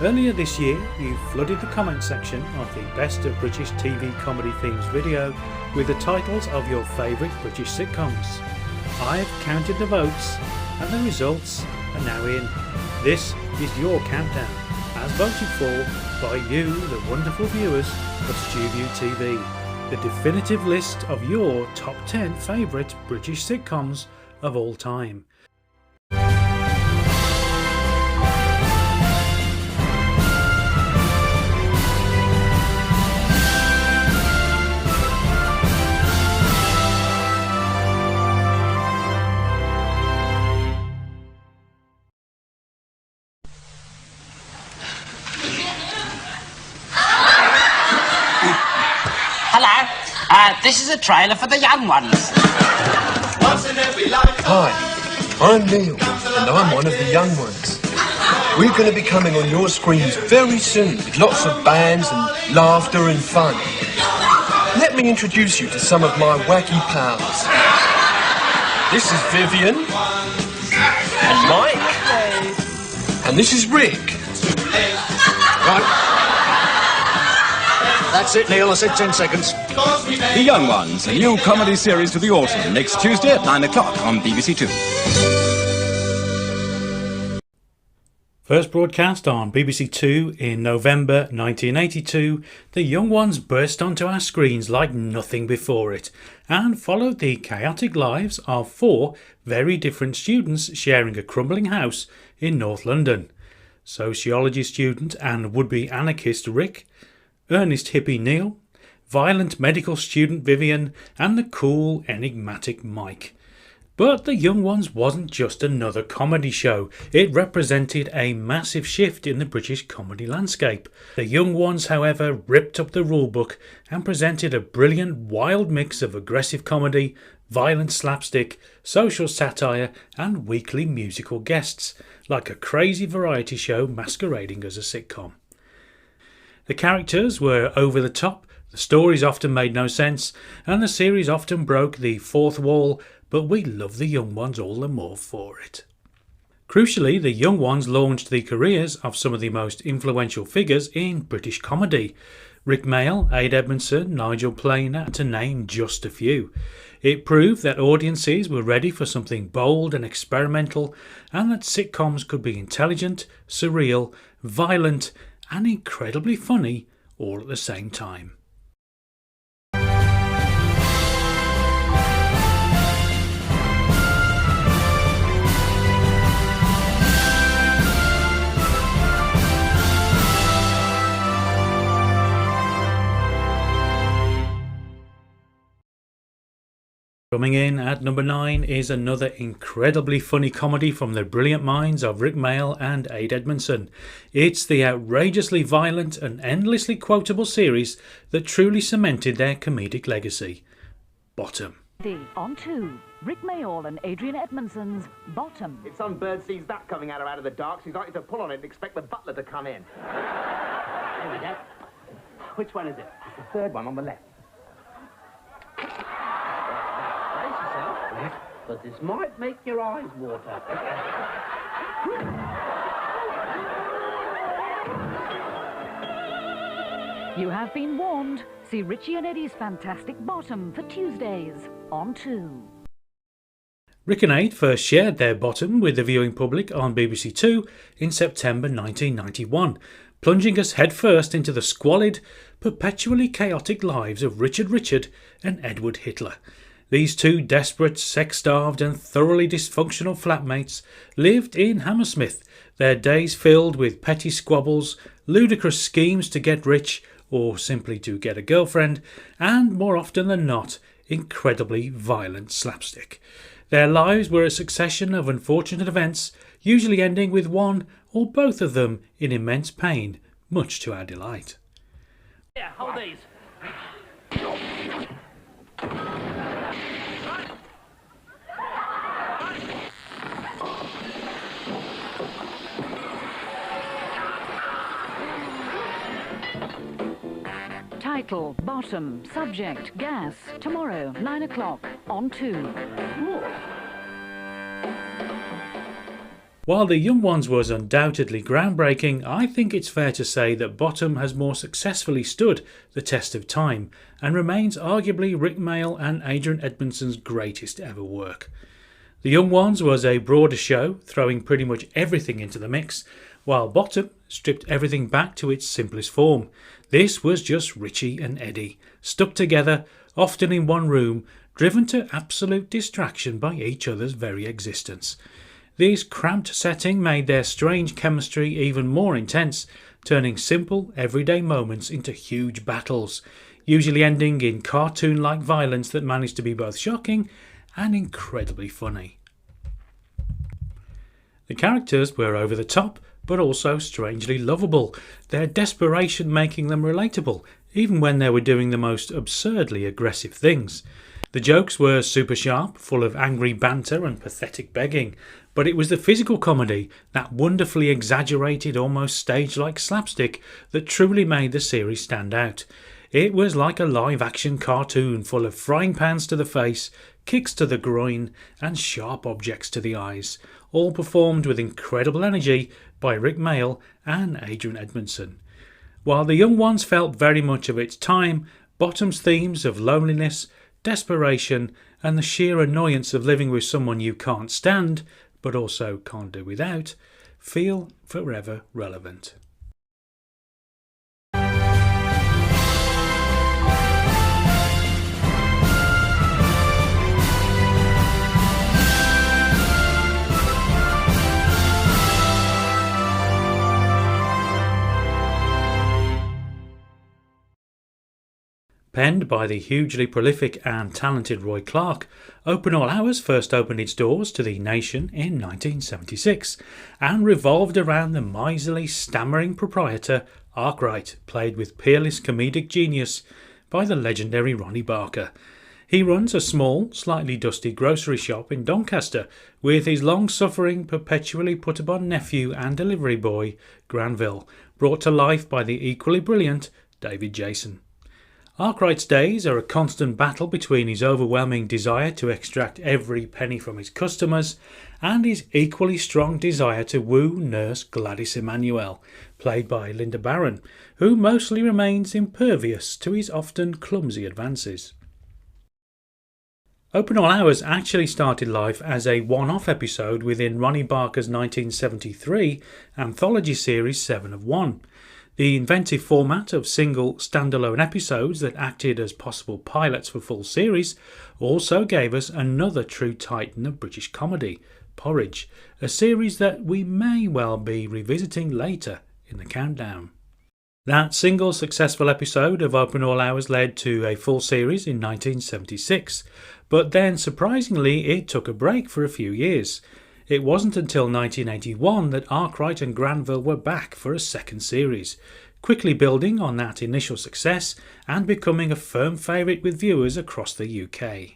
Earlier this year, you flooded the comment section of the Best of British TV Comedy Themes video with the titles of your favourite British sitcoms. I've counted the votes and the results are now in. This is your countdown, as voted for by you, the wonderful viewers of Stuview TV, the definitive list of your top 10 favourite British sitcoms of all time. This is a trailer for the young ones. Hi, I'm Neil, and I'm one of the young ones. We're going to be coming on your screens very soon with lots of bands and laughter and fun. Let me introduce you to some of my wacky pals. This is Vivian, and Mike, and this is Rick. Right. That's it, Neil. I said 10 seconds. The Young Ones, a new comedy series for the autumn, next Tuesday at 9 o'clock on BBC Two. First broadcast on BBC Two in November 1982, The Young Ones burst onto our screens like nothing before it and followed the chaotic lives of four very different students sharing a crumbling house in North London. Sociology student and would-be anarchist Rick, earnest hippie Neil, violent medical student Vivian, and the cool, enigmatic Mike. But The Young Ones wasn't just another comedy show. It represented a massive shift in the British comedy landscape. The Young Ones, however, ripped up the rulebook and presented a brilliant, wild mix of aggressive comedy, violent slapstick, social satire, and weekly musical guests, like a crazy variety show masquerading as a sitcom. The characters were over the top, the stories often made no sense, and the series often broke the fourth wall, but we love the Young Ones all the more for it. Crucially, the Young Ones launched the careers of some of the most influential figures in British comedy. Rick Mayall, Ade Edmondson, Nigel Planer, to name just a few. It proved that audiences were ready for something bold and experimental, and that sitcoms could be intelligent, surreal, violent, and incredibly funny all at the same time. Coming in at number 9 is another incredibly funny comedy from the brilliant minds of Rick Mayall and Ade Edmondson. It's the outrageously violent and endlessly quotable series that truly cemented their comedic legacy. Bottom. On 2, Rick Mayall and Adrian Edmondson's Bottom. If some bird sees that coming at her out of the dark, she's likely to pull on it and expect the butler to come in. Here we go. Which one is it? It's the third one on the left. But this might make your eyes water. You have been warned. See Richie and Eddie's fantastic Bottom for Tuesdays on 2. Rick and Ade first shared their Bottom with the viewing public on BBC Two in September 1991, plunging us headfirst into the squalid, perpetually chaotic lives of Richard and Edward Hitler. These two desperate, sex-starved and thoroughly dysfunctional flatmates lived in Hammersmith, their days filled with petty squabbles, ludicrous schemes to get rich or simply to get a girlfriend, and more often than not, incredibly violent slapstick. Their lives were a succession of unfortunate events, usually ending with one or both of them in immense pain, much to our delight. Yeah, hold these. Title, Bottom, Subject, Gas. Tomorrow, 9 o'clock on 2. While The Young Ones was undoubtedly groundbreaking, I think it's fair to say that Bottom has more successfully stood the test of time and remains arguably Rick Mayall and Adrian Edmondson's greatest ever work. The Young Ones was a broader show, throwing pretty much everything into the mix, while Bottom stripped everything back to its simplest form. This was just Richie and Eddie, stuck together, often in one room, driven to absolute distraction by each other's very existence. This cramped setting made their strange chemistry even more intense, turning simple, everyday moments into huge battles, usually ending in cartoon-like violence that managed to be both shocking and incredibly funny. The characters were over the top, but also strangely lovable, their desperation making them relatable, even when they were doing the most absurdly aggressive things. The jokes were super sharp, full of angry banter and pathetic begging, but it was the physical comedy, that wonderfully exaggerated, almost stage-like slapstick, that truly made the series stand out. It was like a live-action cartoon full of frying pans to the face, kicks to the groin, and sharp objects to the eyes, all performed with incredible energy by Rick Mayall and Adrian Edmondson. While The Young Ones felt very much of its time, Bottom's themes of loneliness, desperation, and the sheer annoyance of living with someone you can't stand, but also can't do without, feel forever relevant. Penned by the hugely prolific and talented Roy Clark, Open All Hours first opened its doors to the nation in 1976 and revolved around the miserly, stammering proprietor Arkwright, played with peerless comedic genius by the legendary Ronnie Barker. He runs a small, slightly dusty grocery shop in Doncaster with his long-suffering, perpetually put-upon nephew and delivery boy, Granville, brought to life by the equally brilliant David Jason. Arkwright's days are a constant battle between his overwhelming desire to extract every penny from his customers and his equally strong desire to woo nurse Gladys Emanuel, played by Linda Barron, who mostly remains impervious to his often clumsy advances. Open All Hours actually started life as a one-off episode within Ronnie Barker's 1973 anthology series 7 of 1. The inventive format of single, standalone episodes that acted as possible pilots for full series also gave us another true titan of British comedy, Porridge, a series that we may well be revisiting later in the countdown. That single successful episode of Open All Hours led to a full series in 1976, but then surprisingly it took a break for a few years. It wasn't until 1981 that Arkwright and Granville were back for a second series, quickly building on that initial success and becoming a firm favourite with viewers across the UK.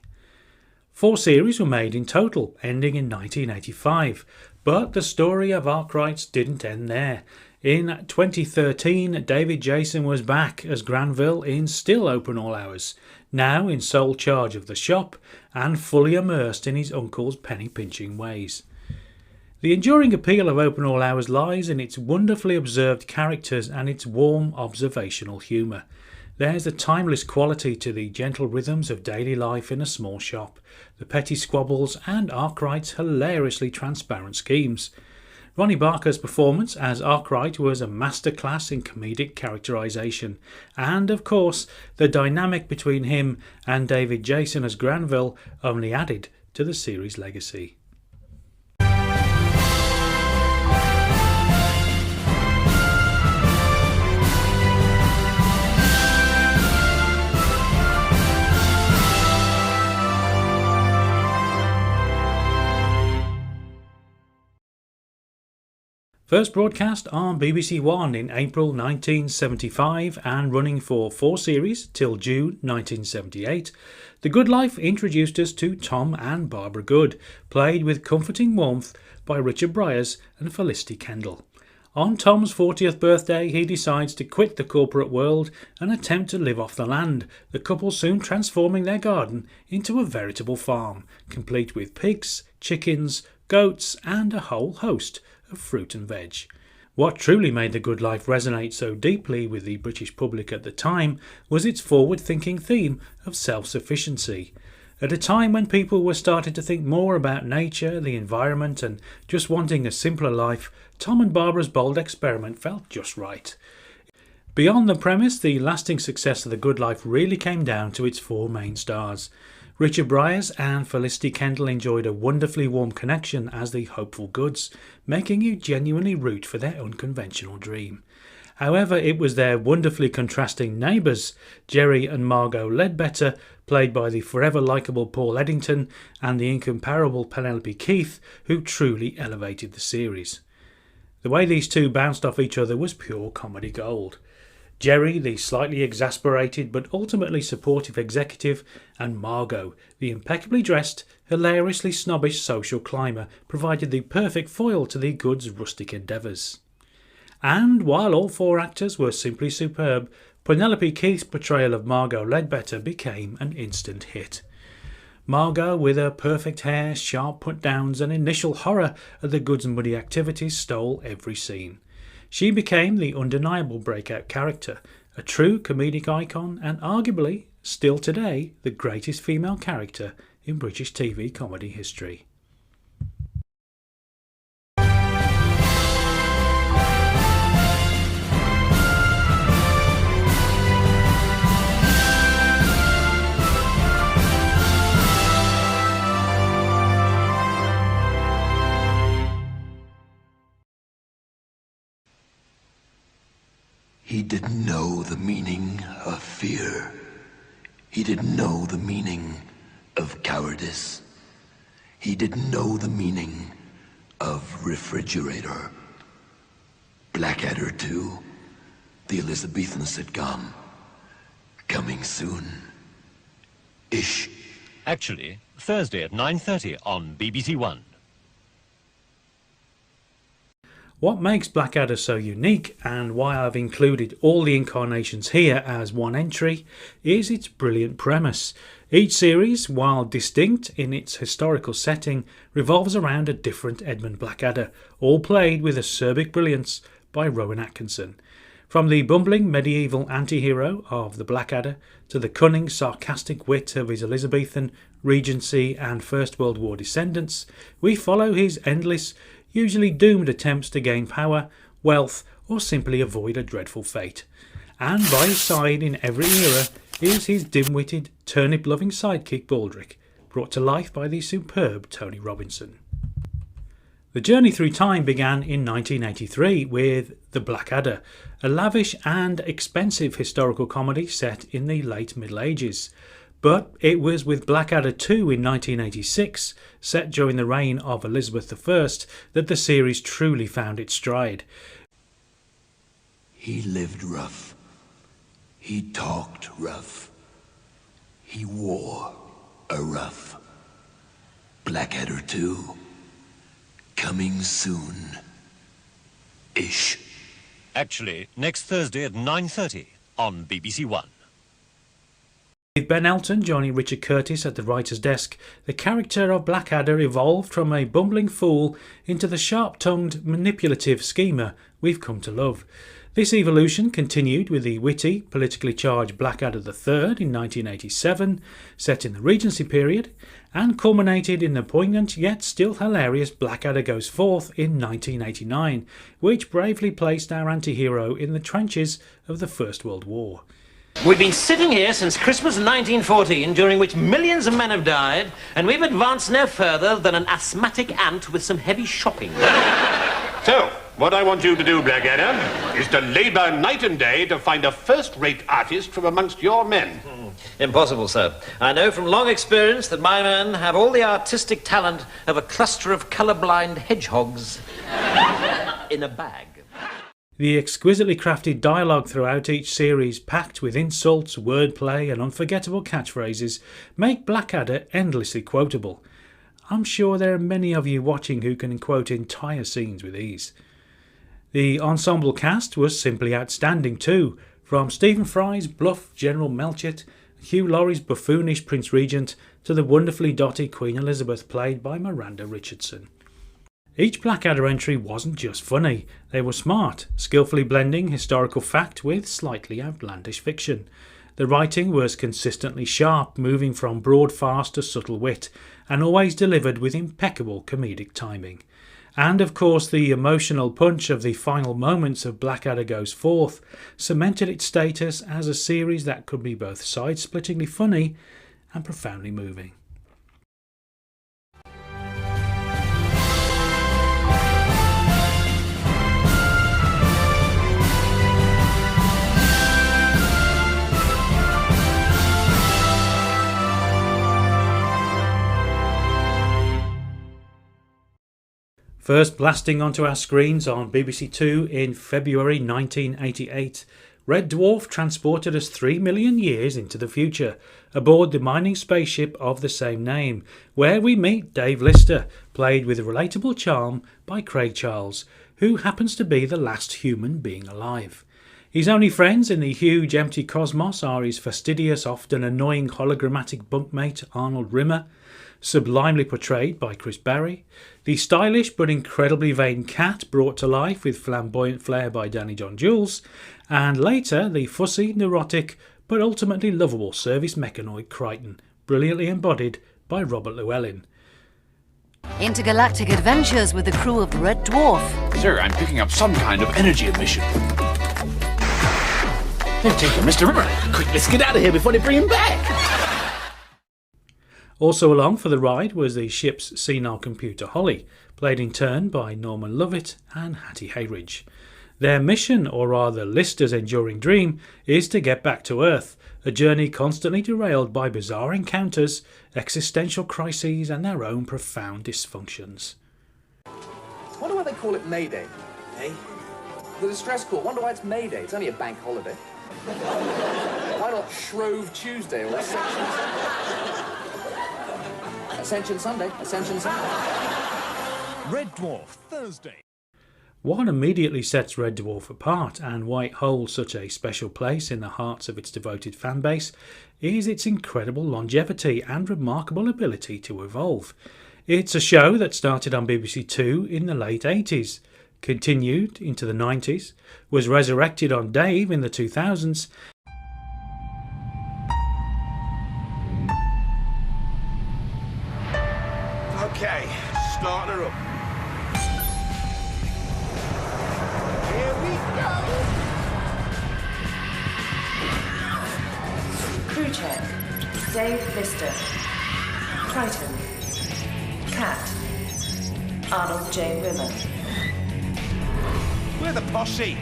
4 series were made in total, ending in 1985, but the story of Arkwright's didn't end there. In 2013, David Jason was back as Granville in Still Open All Hours, now in sole charge of the shop and fully immersed in his uncle's penny-pinching ways. The enduring appeal of Open All Hours lies in its wonderfully observed characters and its warm observational humour. There's a timeless quality to the gentle rhythms of daily life in a small shop, the petty squabbles and Arkwright's hilariously transparent schemes. Ronnie Barker's performance as Arkwright was a masterclass in comedic characterisation, and of course the dynamic between him and David Jason as Granville only added to the series' legacy. First broadcast on BBC One in April 1975 and running for 4 series till June 1978, The Good Life introduced us to Tom and Barbara Good, played with comforting warmth by Richard Bryars and Felicity Kendall. On Tom's 40th birthday, he decides to quit the corporate world and attempt to live off the land, the couple soon transforming their garden into a veritable farm, complete with pigs, chickens, goats and a whole host of fruit and veg. What truly made The Good Life resonate so deeply with the British public at the time was its forward-thinking theme of self-sufficiency. At a time when people were starting to think more about nature, the environment and just wanting a simpler life, Tom and Barbara's bold experiment felt just right. Beyond the premise, the lasting success of The Good Life really came down to its four main stars. Richard Bryars and Felicity Kendall enjoyed a wonderfully warm connection as the hopeful goods, making you genuinely root for their unconventional dream. However, it was their wonderfully contrasting neighbours, Jerry and Margot Ledbetter, played by the forever likeable Paul Eddington and the incomparable Penelope Keith, who truly elevated the series. The way these two bounced off each other was pure comedy gold. Jerry, the slightly exasperated but ultimately supportive executive, and Margot, the impeccably dressed, hilariously snobbish social climber, provided the perfect foil to the Good's rustic endeavours. And while all four actors were simply superb, Penelope Keith's portrayal of Margot Ledbetter became an instant hit. Margot, with her perfect hair, sharp put-downs and initial horror at the Good's muddy activities, stole every scene. She became the undeniable breakout character, a true comedic icon and arguably, still today, the greatest female character in British TV comedy history. He didn't know the meaning of fear. He didn't know the meaning of cowardice. He didn't know the meaning of refrigerator. Blackadder 2, the Elizabethan sitcom, coming soon. Ish. Actually, Thursday at 9:30 on BBC One. What makes Blackadder so unique, and why I've included all the incarnations here as one entry, is its brilliant premise. Each series, while distinct in its historical setting, revolves around a different Edmund Blackadder, all played with acerbic brilliance by Rowan Atkinson. From the bumbling medieval anti-hero of the Blackadder to the cunning, sarcastic wit of his Elizabethan, Regency and First World War descendants, we follow his endless, usually doomed attempts to gain power, wealth or simply avoid a dreadful fate. And by his side in every era is his dim-witted, turnip-loving sidekick Baldric, brought to life by the superb Tony Robinson. The journey through time began in 1983 with The Blackadder, a lavish and expensive historical comedy set in the late Middle Ages. But it was with Blackadder 2 in 1986, set during the reign of Elizabeth I, that the series truly found its stride. He lived rough. He talked rough. He wore a rough. Blackadder 2, coming soon. Ish. Actually, next Thursday at 9:30 on BBC One. With Ben Elton joining Richard Curtis at the writer's desk, the character of Blackadder evolved from a bumbling fool into the sharp-tongued, manipulative schemer we've come to love. This evolution continued with the witty, politically charged Blackadder III in 1987, set in the Regency period, and culminated in the poignant yet still hilarious Blackadder Goes Forth in 1989, which bravely placed our anti-hero in the trenches of the First World War. We've been sitting here since Christmas 1914, during which millions of men have died, and we've advanced no further than an asthmatic ant with some heavy shopping. So, what I want you to do, Blackadder, is to labour night and day to find a first-rate artist from amongst your men. Impossible, sir. I know from long experience that my men have all the artistic talent of a cluster of colour-blind hedgehogs in a bag. The exquisitely crafted dialogue throughout each series, packed with insults, wordplay and unforgettable catchphrases, make Blackadder endlessly quotable. I'm sure there are many of you watching who can quote entire scenes with ease. The ensemble cast was simply outstanding too, from Stephen Fry's bluff General Melchett, Hugh Laurie's buffoonish Prince Regent, to the wonderfully dotty Queen Elizabeth played by Miranda Richardson. Each Blackadder entry wasn't just funny, they were smart, skillfully blending historical fact with slightly outlandish fiction. The writing was consistently sharp, moving from broad farce to subtle wit, and always delivered with impeccable comedic timing. And of course the emotional punch of the final moments of Blackadder Goes Forth cemented its status as a series that could be both side-splittingly funny and profoundly moving. First blasting onto our screens on BBC Two in February 1988, Red Dwarf transported us 3 million years into the future, aboard the mining spaceship of the same name, where we meet Dave Lister, played with relatable charm by Craig Charles, who happens to be the last human being alive. His only friends in the huge empty cosmos are his fastidious, often annoying hologrammatic bunkmate Arnold Rimmer, sublimely portrayed by Chris Barry, the stylish but incredibly vain Cat brought to life with flamboyant flair by Danny John Jules, and later the fussy, neurotic but ultimately lovable service mechanoid Crichton, brilliantly embodied by Robert Llewellyn. Intergalactic adventures with the crew of Red Dwarf. Sir, I'm picking up some kind of energy emission. They've taken Mr. Rimmer. Quick, let's get out of here before they bring him back. Also along for the ride was the ship's senile computer Holly, played in turn by Norman Lovett and Hattie Hayridge. Their mission, or rather Lister's enduring dream, is to get back to Earth, a journey constantly derailed by bizarre encounters, existential crises and their own profound dysfunctions. Wonder why they call it May Day, eh? The distress call. Wonder why it's May Day. It's only a bank holiday. Why not Shrove Tuesday or Ascension Sunday? Ascension Sunday. Red Dwarf, Thursday. What immediately sets Red Dwarf apart and why it holds such a special place in the hearts of its devoted fanbase is its incredible longevity and remarkable ability to evolve. It's a show that started on BBC Two in the late 80s, continued into the 90s, was resurrected on Dave in the 2000s, Okay, starting her up. Here we go. Crew check. Dave Lister. Crichton. Cat. Arnold J. Rimmer. We're the posse.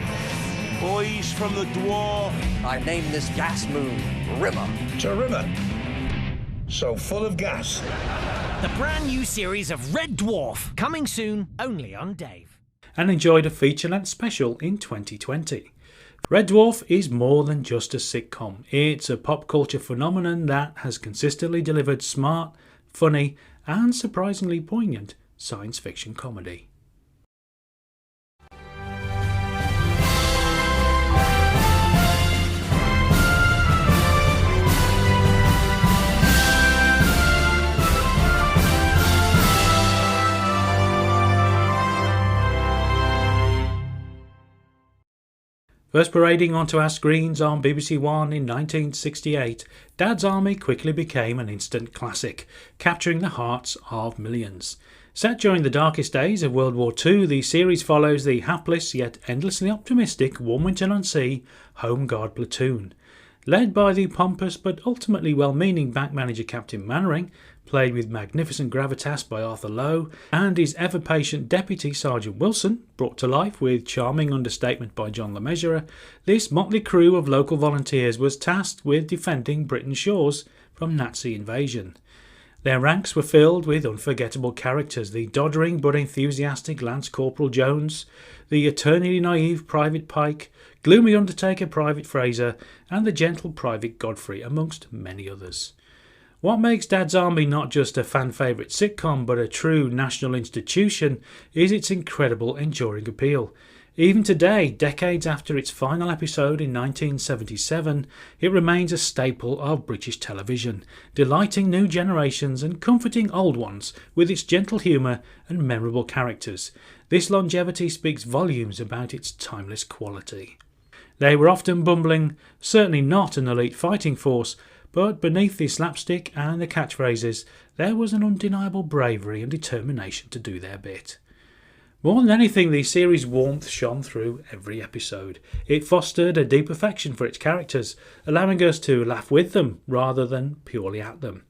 Boys from the Dwarf. I named this gas moon Rimmer. To Rimmer. So full of gas. The brand new series of Red Dwarf, coming soon only on Dave. and enjoyed a feature-length special in 2020. Red Dwarf is more than just a sitcom. It's a pop culture phenomenon that has consistently delivered smart, funny and surprisingly poignant science fiction comedy. First parading onto our screens on BBC One in 1968, Dad's Army quickly became an instant classic, capturing the hearts of millions. Set during the darkest days of World War II, the series follows the hapless yet endlessly optimistic One Winter on Sea Home Guard platoon. Led by the pompous but ultimately well-meaning bank manager Captain Mannering, played with magnificent gravitas by Arthur Lowe, and his ever-patient deputy Sergeant Wilson, brought to life with charming understatement by John Le Mesurier, this motley crew of local volunteers was tasked with defending Britain's shores from Nazi invasion. Their ranks were filled with unforgettable characters, the doddering but enthusiastic Lance Corporal Jones, the eternally naive Private Pike, gloomy Undertaker Private Fraser, and the gentle Private Godfrey, amongst many others. What makes Dad's Army not just a fan favourite sitcom but a true national institution is its incredible enduring appeal. Even today, decades after its final episode in 1977, it remains a staple of British television, delighting new generations and comforting old ones with its gentle humour and memorable characters. This longevity speaks volumes about its timeless quality. They were often bumbling, certainly not an elite fighting force, but beneath the slapstick and the catchphrases, there was an undeniable bravery and determination to do their bit. More than anything, the series' warmth shone through every episode. It fostered a deep affection for its characters, allowing us to laugh with them rather than purely at them.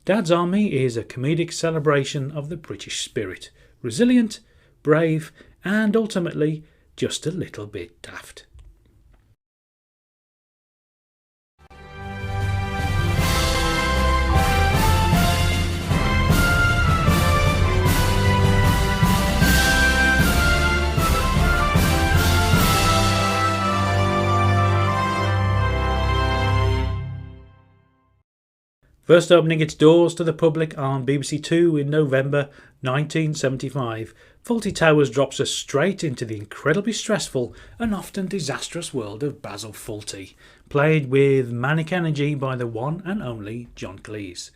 Dad's Army is a comedic celebration of the British spirit, resilient, brave, and ultimately just a little bit daft. First opening its doors to the public on BBC Two in November 1975, Fawlty Towers drops us straight into the incredibly stressful and often disastrous world of Basil Fawlty, played with manic energy by the one and only John Cleese.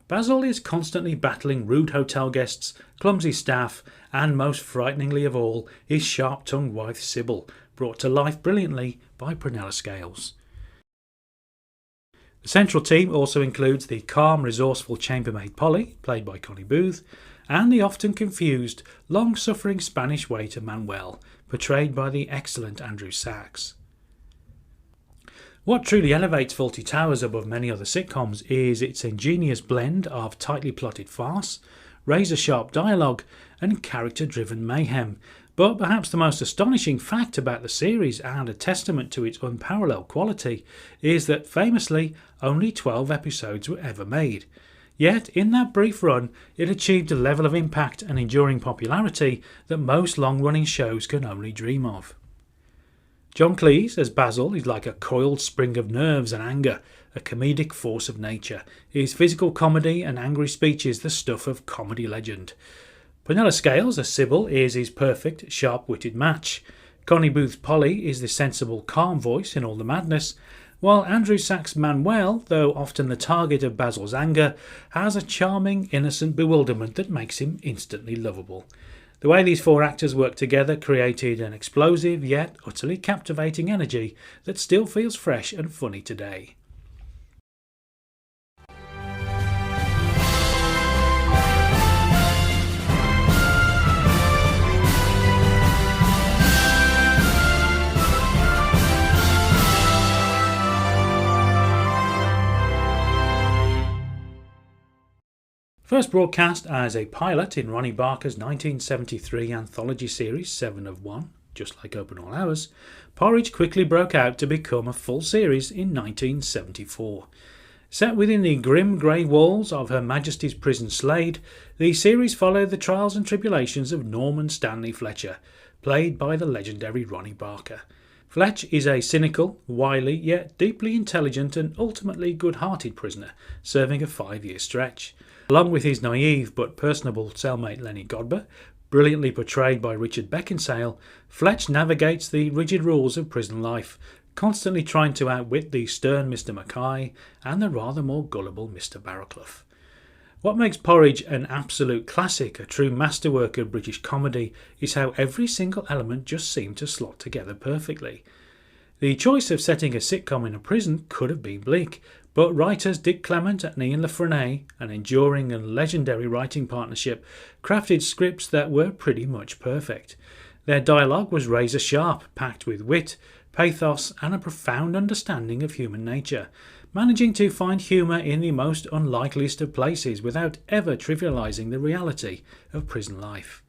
Basil is constantly battling rude hotel guests, clumsy staff, and most frighteningly of all, his sharp-tongued wife Sybil, brought to life brilliantly by Prunella Scales. The central team also includes the calm, resourceful chambermaid Polly, played by Connie Booth, and the often confused, long-suffering Spanish waiter Manuel, portrayed by the excellent Andrew Sachs. What truly elevates Fawlty Towers above many other sitcoms is its ingenious blend of tightly plotted farce, razor-sharp dialogue, and character-driven mayhem. But perhaps the most astonishing fact about the series, and a testament to its unparalleled quality, is that famously only 12 episodes were ever made. Yet in that brief run it achieved a level of impact and enduring popularity that most long-running shows can only dream of. John Cleese as Basil is like a coiled spring of nerves and anger, a comedic force of nature. His physical comedy and angry speeches the stuff of comedy legend. Prunella Scales as Sybil is his perfect, sharp-witted match. Connie Booth's Polly is the sensible, calm voice in all the madness, while Andrew Sachs' Manuel, though often the target of Basil's anger, has a charming, innocent bewilderment that makes him instantly lovable. The way these four actors worked together created an explosive yet utterly captivating energy that still feels fresh and funny today. First broadcast as a pilot in Ronnie Barker's 1973 anthology series 7 of 1, just like Open All Hours, Porridge quickly broke out to become a full series in 1974. Set within the grim grey walls of Her Majesty's Prison Slade, the series followed the trials and tribulations of Norman Stanley Fletcher, played by the legendary Ronnie Barker. Fletch is a cynical, wily, yet deeply intelligent and ultimately good-hearted prisoner, serving a 5-year stretch. Along with his naive but personable cellmate Lenny Godber, brilliantly portrayed by Richard Beckinsale, Fletch navigates the rigid rules of prison life, constantly trying to outwit the stern Mr. Mackay and the rather more gullible Mr. Barrowclough. What makes Porridge an absolute classic, a true masterwork of British comedy, is how every single element just seemed to slot together perfectly. The choice of setting a sitcom in a prison could have been bleak, but writers Dick Clement and Ian La Frenay, an enduring and legendary writing partnership, crafted scripts that were pretty much perfect. Their dialogue was razor sharp, packed with wit, pathos and a profound understanding of human nature, managing to find humour in the most unlikeliest of places without ever trivialising the reality of prison life.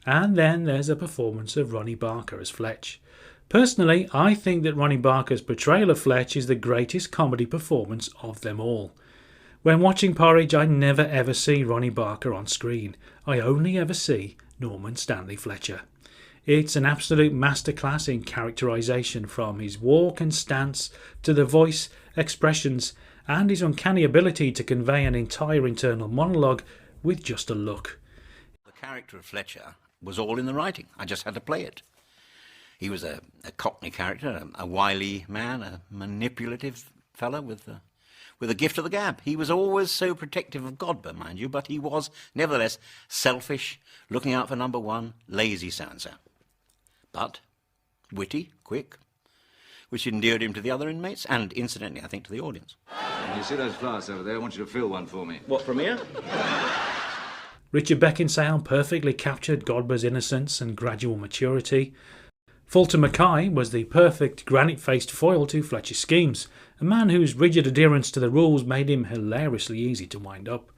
And then there's a performance of Ronnie Barker as Fletch. Personally, I think that Ronnie Barker's portrayal of Fletch is the greatest comedy performance of them all. When watching Porridge, I never ever see Ronnie Barker on screen. I only ever see Norman Stanley Fletcher. It's an absolute masterclass in characterisation, from his walk and stance to the voice, expressions, and his uncanny ability to convey an entire internal monologue with just a look. The character of Fletcher was all in the writing. I just had to play it. He was a Cockney character, a wily man, a manipulative fellow with a gift of the gab. He was always so protective of Godber, mind you, but he was, nevertheless, selfish, looking out for number one, lazy so-and-so. But witty, quick, which endeared him to the other inmates, and incidentally, I think, to the audience. You see those flowers over there? I want you to fill one for me. What, from here? Richard Beckinsale perfectly captured Godber's innocence and gradual maturity. Fulton Mackay was the perfect granite-faced foil to Fletcher's schemes, a man whose rigid adherence to the rules made him hilariously easy to wind up.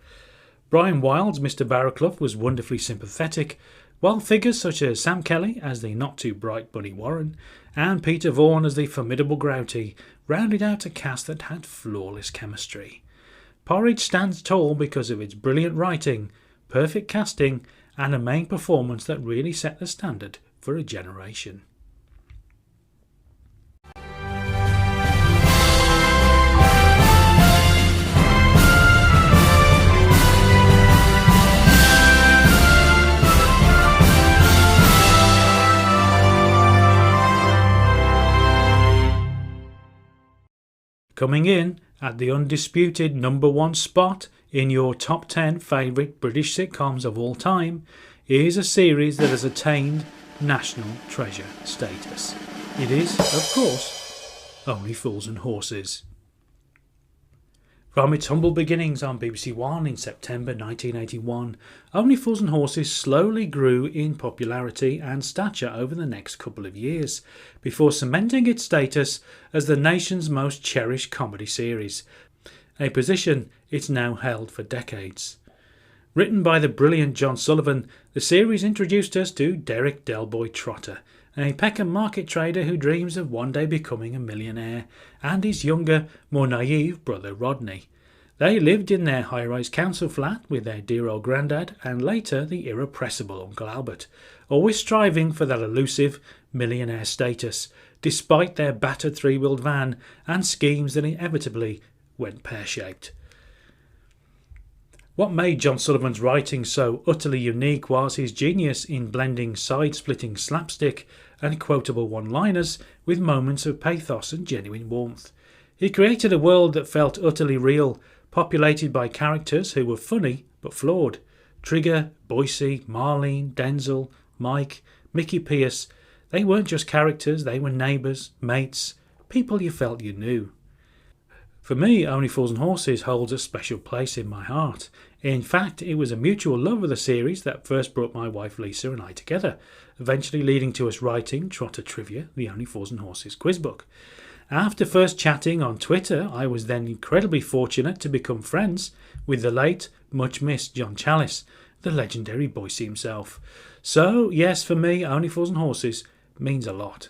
Brian Wilde's Mr. Barraclough was wonderfully sympathetic, while figures such as Sam Kelly as the not-too-bright Bunny Warren and Peter Vaughan as the formidable Grouty rounded out a cast that had flawless chemistry. Porridge stands tall because of its brilliant writing, perfect casting, and a main performance that really set the standard for a generation. Coming in at the undisputed number one spot in your top 10 favourite British sitcoms of all time is a series that has attained national treasure status. It is, of course, Only Fools and Horses. From its humble beginnings on BBC One in September 1981, Only Fools and Horses slowly grew in popularity and stature over the next couple of years, before cementing its status as the nation's most cherished comedy series, a position it's now held for decades. Written by the brilliant John Sullivan, the series introduced us to Derek Delboy Trotter, a Peckham market trader who dreams of one day becoming a millionaire, and his younger, more naive brother Rodney. They lived in their high-rise council flat with their dear old granddad and later the irrepressible Uncle Albert, always striving for that elusive millionaire status, despite their battered three-wheeled van and schemes that inevitably went pear-shaped. What made John Sullivan's writing so utterly unique was his genius in blending side-splitting slapstick and quotable one-liners with moments of pathos and genuine warmth. He created a world that felt utterly real, populated by characters who were funny but flawed. Trigger, Boycie, Marlene, Denzel, Mike, Mickey Pierce, they weren't just characters, they were neighbours, mates, people you felt you knew. For me, Only Fools and Horses holds a special place in my heart. In fact, it was a mutual love of the series that first brought my wife Lisa and I together, eventually leading to us writing Trotter Trivia, the Only Fools and Horses quizbook. After first chatting on Twitter, I was then incredibly fortunate to become friends with the late, much-missed John Challis, the legendary Boycie himself. So, yes, for me, Only Fools and Horses means a lot.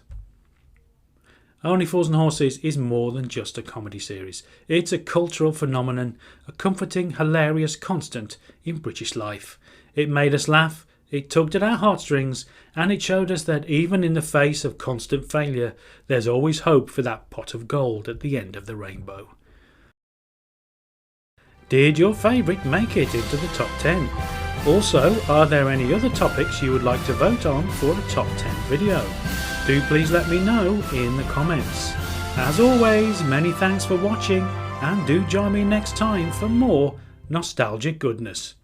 Only Fools and Horses is more than just a comedy series. It's a cultural phenomenon, a comforting, hilarious constant in British life. It made us laugh, it tugged at our heartstrings, and it showed us that even in the face of constant failure, there's always hope for that pot of gold at the end of the rainbow. Did your favourite make it into the top 10? Also, are there any other topics you would like to vote on for a top 10 video? Do please let me know in the comments. As always, many thanks for watching, and do join me next time for more nostalgic goodness.